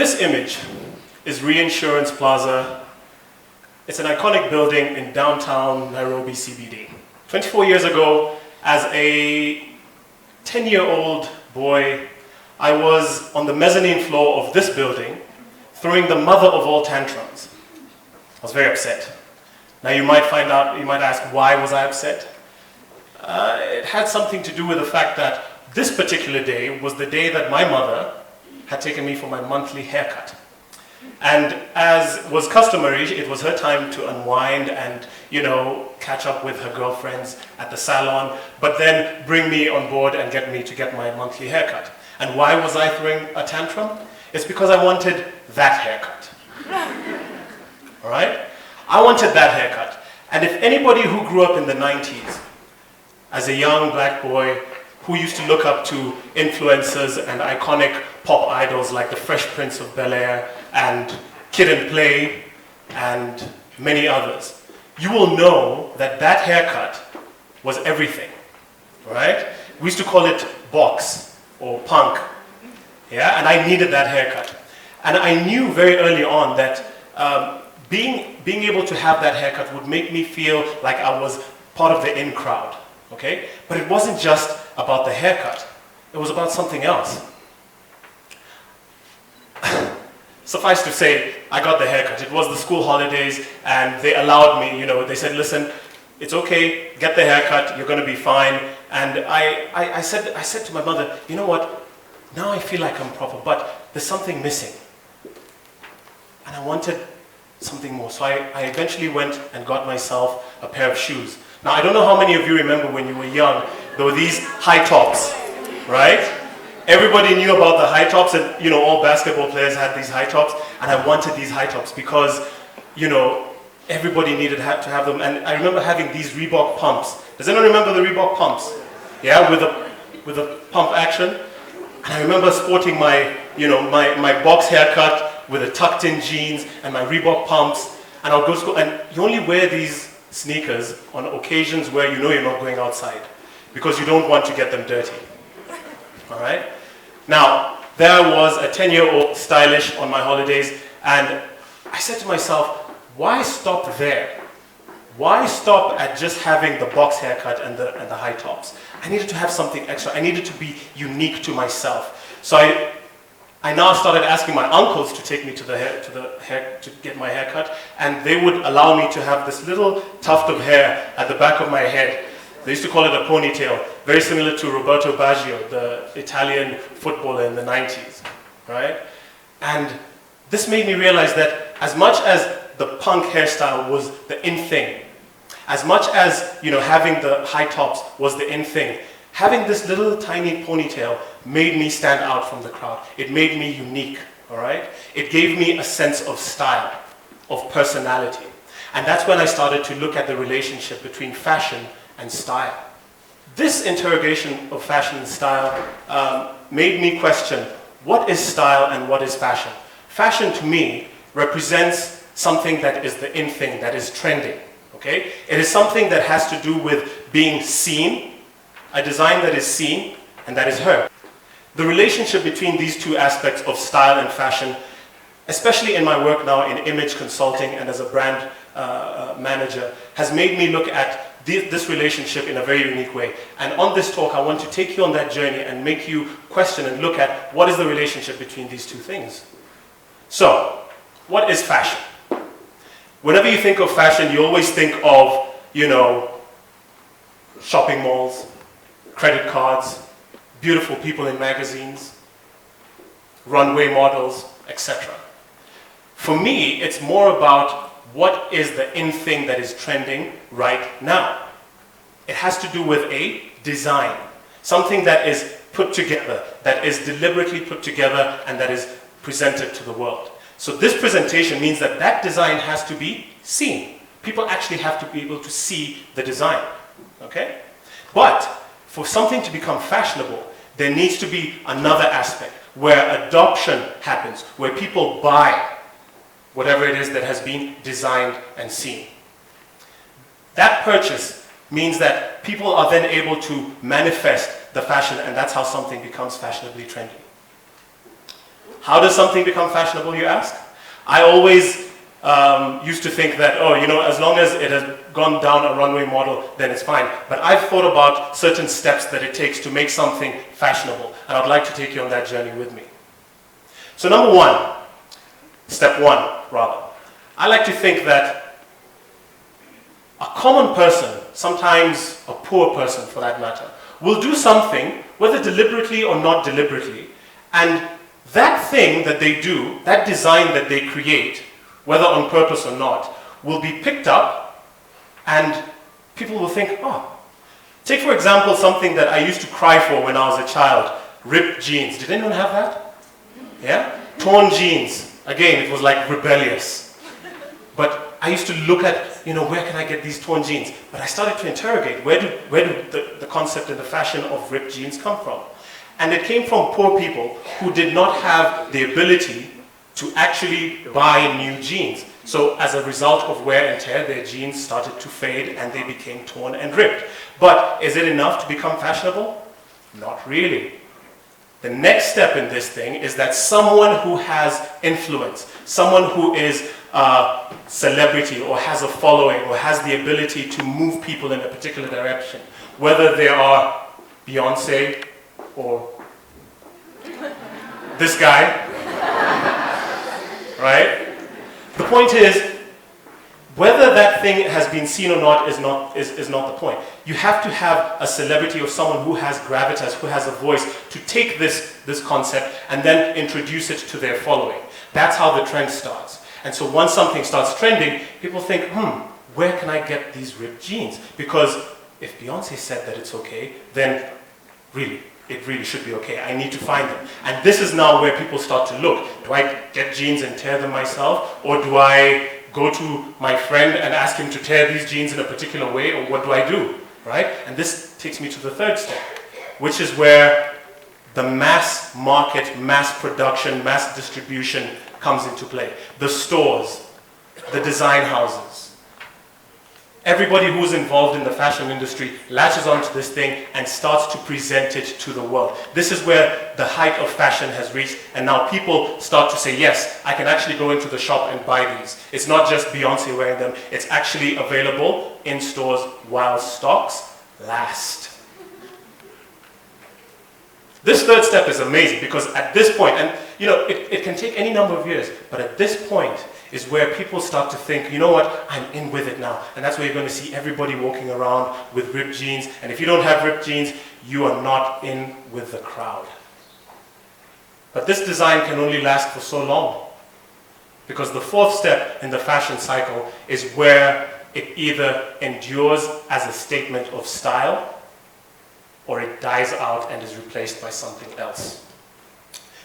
This image is Reinsurance Plaza. It's an iconic building in downtown Nairobi CBD. 24 years ago, as a 10-year-old boy, I was on the mezzanine floor of this building, throwing the mother of all tantrums. I was very upset. Now you might ask, why was I upset? It had something to do with the fact that this particular day was the day that my mother had taken me for my monthly haircut. And as was customary, it was her time to unwind and, catch up with her girlfriends at the salon, but then bring me on board and get me to get my monthly haircut. And why was I throwing a tantrum? It's because I wanted that haircut. All right? I wanted that haircut. And if anybody who grew up in the 90s, as a young black boy who used to look up to influencers and iconic pop idols like the Fresh Prince of Bel-Air and Kid and Play and many others, you will know that that haircut was everything, right? We used to call it box or punk, yeah? And I needed that haircut. And I knew very early on that being able to have that haircut would make me feel like I was part of the in crowd, okay? But it wasn't just about the haircut. It was about something else. Suffice to say, I got the haircut. It was the school holidays, and they allowed me, they said, listen, it's okay, get the haircut, you're going to be fine. And I said to my mother, you know what, now I feel like I'm proper, but there's something missing. And I wanted something more. So I eventually went and got myself a pair of shoes. Now, I don't know how many of you remember when you were young, there were these high tops, right? Everybody knew about the high tops, and all basketball players had these high tops, and I wanted these high tops because, everybody needed to have them. And I remember having these Reebok pumps. Does anyone remember the Reebok pumps? Yeah, with a pump action. And I remember sporting my, my box haircut with the tucked in jeans and my Reebok pumps, and I'll go to school. And you only wear these sneakers on occasions where you're not going outside because you don't want to get them dirty. All right? Now, there I was, a 10-year-old, stylish on my holidays, and I said to myself, why stop there? Why stop at just having the box haircut and the high tops? I needed to have something extra. I needed to be unique to myself. So I now started asking my uncles to take me to get my hair cut, and they would allow me to have this little tuft of hair at the back of my head. They used to call it a ponytail, very similar to Roberto Baggio, the Italian footballer in the 90s, right? And this made me realize that as much as the punk hairstyle was the in thing, as much as having the high tops was the in thing, having this little tiny ponytail made me stand out from the crowd. It made me unique, all right? It gave me a sense of style, of personality. And that's when I started to look at the relationship between fashion and style. This interrogation of fashion and style made me question, what is style and what is fashion? Fashion to me represents something that is the in thing, that is trending, okay? It is something that has to do with being seen, a design that is seen and that is heard. The relationship between these two aspects of style and fashion, especially in my work now in image consulting and as a brand manager, has made me look at this relationship in a very unique way. And on this talk, I want to take you on that journey and make you question and look at what is the relationship between these two things. So, what is fashion? Whenever you think of fashion, you always think of, shopping malls, credit cards, beautiful people in magazines, runway models, etc. For me, it's more about what is the in thing that is trending right now. It has to do with a design, something that is put together, that is deliberately put together and that is presented to the world. So this presentation means that that design has to be seen. People actually have to be able to see the design, okay? But for something to become fashionable, there needs to be another aspect where adoption happens, where people buy whatever it is that has been designed and seen. That purchase means that people are then able to manifest the fashion, and that's how something becomes fashionably trendy. How does something become fashionable, you ask? I always used to think that, oh, as long as it has gone down a runway model, then it's fine. But I've thought about certain steps that it takes to make something fashionable, and I'd like to take you on that journey with me. So step one, rather. I like to think that a common person, sometimes a poor person for that matter, will do something, whether deliberately or not deliberately, and that thing that they do, that design that they create, whether on purpose or not, will be picked up and people will think, oh. Take for example something that I used to cry for when I was a child, ripped jeans. Did anyone have that? Yeah? Torn jeans. Again, it was like rebellious. But I used to look at, where can I get these torn jeans? But I started to interrogate, where do the concept and the fashion of ripped jeans come from? And it came from poor people who did not have the ability to actually buy new jeans. So as a result of wear and tear, their jeans started to fade and they became torn and ripped. But is it enough to become fashionable? Not really. The next step in this thing is that someone who has influence, someone who is a celebrity or has a following or has the ability to move people in a particular direction, whether they are Beyonce or this guy, right? The point is, whether that thing has been seen or not is not the point. You have to have a celebrity or someone who has gravitas, who has a voice, to take this concept and then introduce it to their following. That's how the trend starts. And so once something starts trending, people think, where can I get these ripped jeans? Because if Beyonce said that it's okay, then it really should be okay. I need to find them. And this is now where people start to look. Do I get jeans and tear them myself? Or do I go to my friend and ask him to tear these jeans in a particular way? Or what do I do? Right? And this takes me to the third step, which is where the mass market, mass production, mass distribution comes into play. The stores, the design houses. Everybody who's involved in the fashion industry latches onto this thing and starts to present it to the world. This is where the height of fashion has reached, and now people start to say, yes, I can actually go into the shop and buy these. It's not just Beyonce wearing them, it's actually available in stores while stocks last. This third step is amazing because at this point, and it can take any number of years, but at this point is where people start to think, you know what, I'm in with it now. And that's where you're going to see everybody walking around with ripped jeans. And if you don't have ripped jeans, you are not in with the crowd. But this design can only last for so long. Because the fourth step in the fashion cycle is where it either endures as a statement of style or it dies out and is replaced by something else.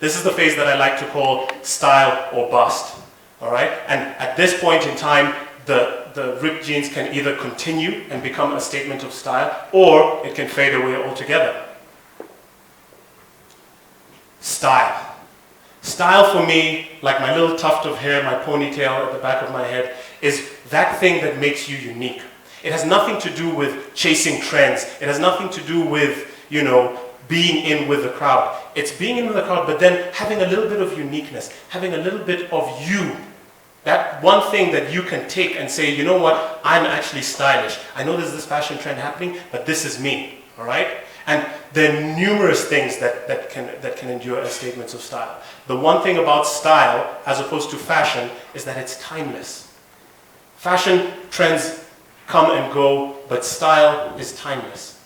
This is the phase that I like to call style or bust. All right? And at this point in time, the ripped jeans can either continue and become a statement of style, or it can fade away altogether. Style. Style for me, like my little tuft of hair, my ponytail at the back of my head, is that thing that makes you unique. It has nothing to do with chasing trends. It has nothing to do with, being in with the crowd. It's being in with the crowd, but then having a little bit of uniqueness, having a little bit of you. That one thing that you can take and say, you know what, I'm actually stylish. I know there's this fashion trend happening, but this is me, all right? And there are numerous things that can endure as statements of style. The one thing about style, as opposed to fashion, is that it's timeless. Fashion trends come and go, but style is timeless,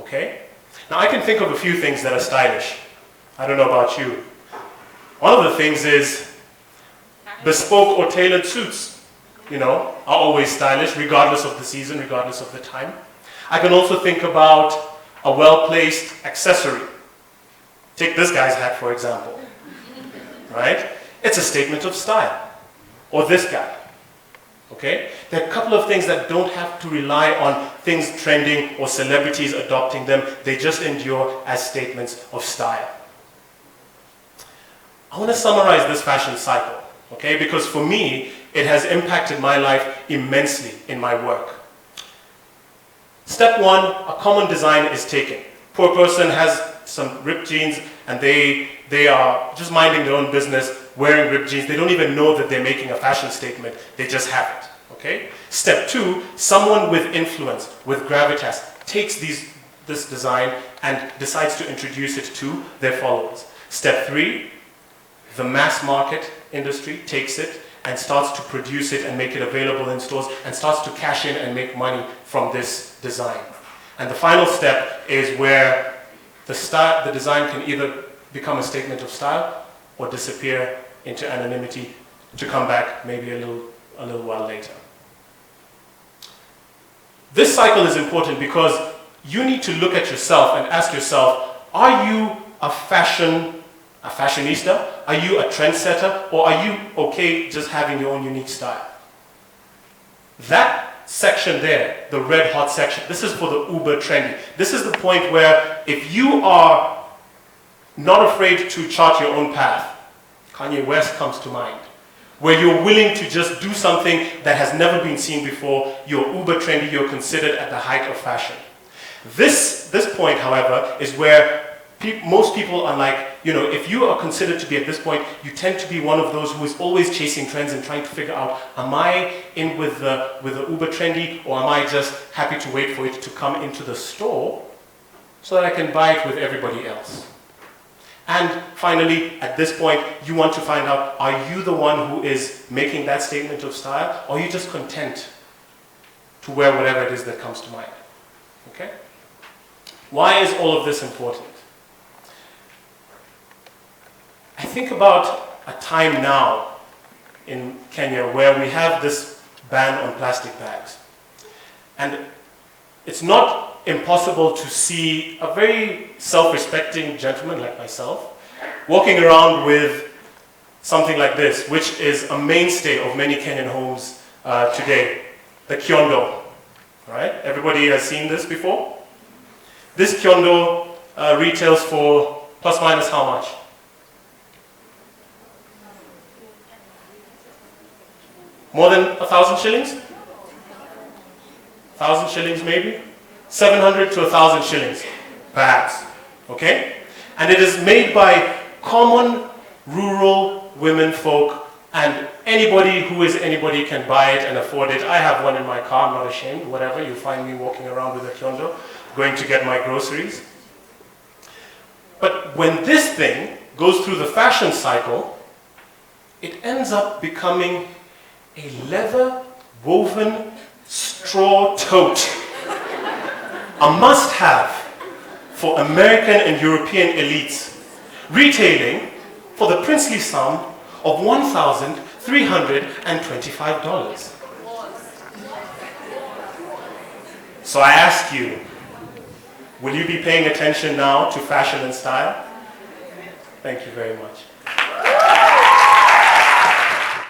okay? Now I can think of a few things that are stylish. I don't know about you. One of the things is bespoke or tailored suits, are always stylish, regardless of the season, regardless of the time. I can also think about a well-placed accessory. Take this guy's hat, for example, right? It's a statement of style. Or this guy, okay? There are a couple of things that don't have to rely on things trending or celebrities adopting them. They just endure as statements of style. I want to summarize this fashion cycle. Okay, because for me, it has impacted my life immensely in my work. Step one, a common design is taken. Poor person has some ripped jeans and they are just minding their own business, wearing ripped jeans. They don't even know that they're making a fashion statement. They just have it. Okay? Step 2, someone with influence, with gravitas, takes this design and decides to introduce it to their followers. Step 3, the mass market industry takes it and starts to produce it and make it available in stores and starts to cash in and make money from this design. And the final step is where the design can either become a statement of style or disappear into anonymity to come back maybe a little while later. This cycle is important because you need to look at yourself and ask yourself, are you a fashionista? Are you a trendsetter? Or are you okay just having your own unique style? That section there, the red hot section, this is for the uber trendy. This is the point where if you are not afraid to chart your own path, Kanye West comes to mind, where you're willing to just do something that has never been seen before, you're uber trendy, you're considered at the height of fashion. This point, however, is where most people are like, if you are considered to be at this point, you tend to be one of those who is always chasing trends and trying to figure out, am I in with the uber trendy, or am I just happy to wait for it to come into the store so that I can buy it with everybody else? And finally, at this point, you want to find out, are you the one who is making that statement of style, or are you just content to wear whatever it is that comes to mind? Okay? Why is all of this important? I think about a time now in Kenya where we have this ban on plastic bags. And it's not impossible to see a very self-respecting gentleman like myself walking around with something like this, which is a mainstay of many Kenyan homes today, the kiondo. Right? Everybody has seen this before? This kiondo retails for plus minus how much? More than 1,000 shillings? 1,000 shillings maybe? 700 to 1,000 shillings, perhaps. Okay? And it is made by common rural women folk, and anybody who is anybody can buy it and afford it. I have one in my car, I'm not ashamed, whatever. You'll find me walking around with a kiondo, going to get my groceries. But when this thing goes through the fashion cycle, it ends up becoming a leather woven straw tote. A must-have for American and European elites, retailing for the princely sum of $1,325. So I ask you, will you be paying attention now to fashion and style? Thank you very much.